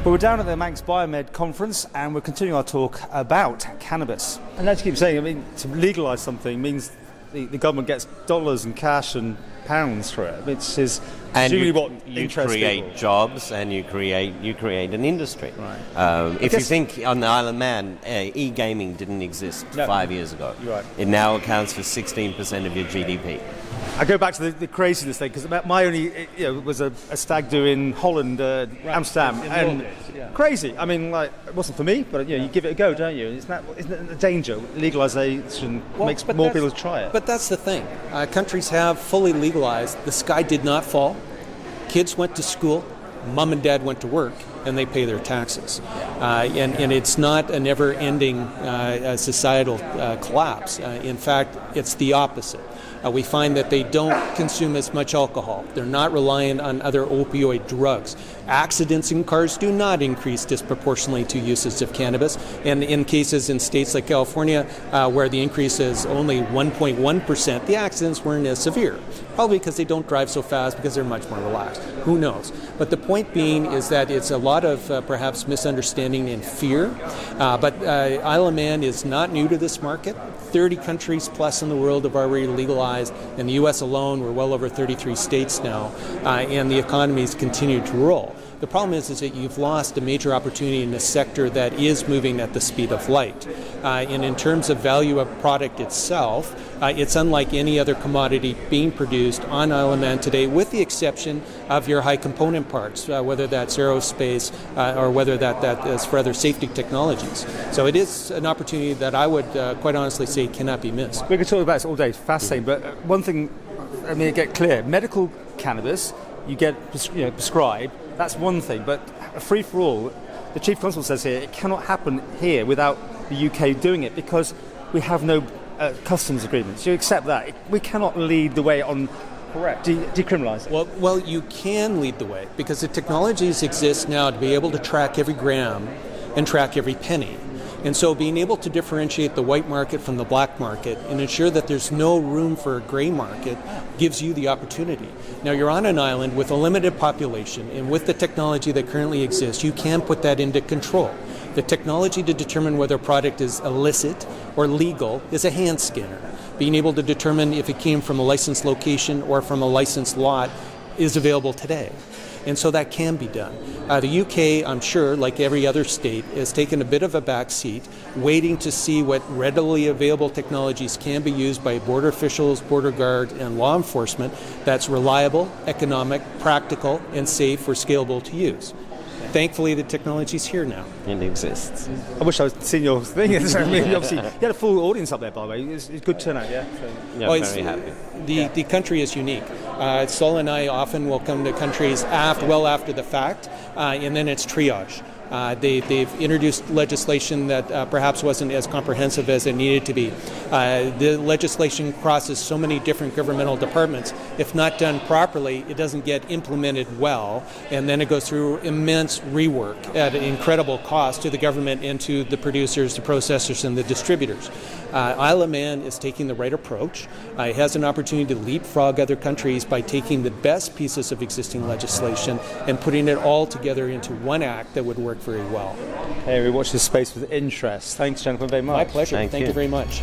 Well, we're down at the Manx Biomed conference and we're continuing our talk about cannabis. And as you keep saying, I mean, to legalise something means the government gets dollars and cash and pounds for it, which is presumably what interests people. You create jobs and you create an industry. Right. If you think on the Isle of Man, e-gaming didn't exist 5 years ago. You're right. It now accounts for 16% of your GDP. I go back to the craziness thing because my only was a stag do in Holland, Amsterdam, and crazy. I mean, like it wasn't for me, but you give it a go, don't you? Isn't it a danger? Legalization makes more people try it. But that's the thing. Countries have fully legalized. The sky did not fall. Kids went to school. Mom and dad went to work, and they pay their taxes. And it's not a never-ending societal collapse. In fact, it's the opposite. We find that they don't consume as much alcohol. They're not reliant on other opioid drugs. Accidents in cars do not increase disproportionately to uses of cannabis. And in cases in states like California, where the increase is only 1.1%, the accidents weren't as severe. Probably because they don't drive so fast, because they're much more relaxed. Who knows? But the point being is that it's a lot of perhaps misunderstanding and fear. But Isle of Man is not new to this market. 30 countries plus in the world have already legalized. In the U.S. alone, we're well over 33 states now, and the economies continue to roll. The problem is that you've lost a major opportunity in a sector that is moving at the speed of light. And in terms of value of product itself, it's unlike any other commodity being produced on Isle of Man today, with the exception of your high component parts, whether that's aerospace or whether that is for other safety technologies. So it is an opportunity that I would quite honestly say cannot be missed. We could talk about this all day, it's fascinating, but one thing, I mean, get clear, medical cannabis, you get prescribed, that's one thing, but a free-for-all, the Chief Constable says here, it cannot happen here without the UK doing it because we have no customs agreements. You accept that. We cannot lead the way on decriminalising. Well, you can lead the way because the technologies exist now to be able to track every gram and track every penny. And so being able to differentiate the white market from the black market and ensure that there's no room for a gray market gives you the opportunity. Now, you're on an island with a limited population, and with the technology that currently exists, you can put that into control. The technology to determine whether a product is illicit or legal is a hand scanner. Being able to determine if it came from a licensed location or from a licensed lot is available today. And so that can be done. The UK, I'm sure, like every other state, has taken a bit of a back seat, waiting to see what readily available technologies can be used by border officials, border guard, and law enforcement that's reliable, economic, practical, and safe or scalable to use. Thankfully, the technology's here now. It exists. I wish I was seeing your thing. I mean, obviously, you had a full audience up there, by the way. It's a good turnout, yeah? Very happy. The country is unique. Saul and I often will come to countries well after the fact, and then it's triage. They've introduced legislation that perhaps wasn't as comprehensive as it needed to be. The legislation crosses so many different governmental departments. If not done properly, it doesn't get implemented well, and then it goes through immense rework at an incredible cost to the government and to the producers, the processors, and the distributors. Isle of Man is taking the right approach. It has an opportunity to leapfrog other countries by taking the best pieces of existing legislation and putting it all together into one act that would work very well. Hey, we watch this space with interest. Thanks, gentlemen, very much. My pleasure. Thank you very much.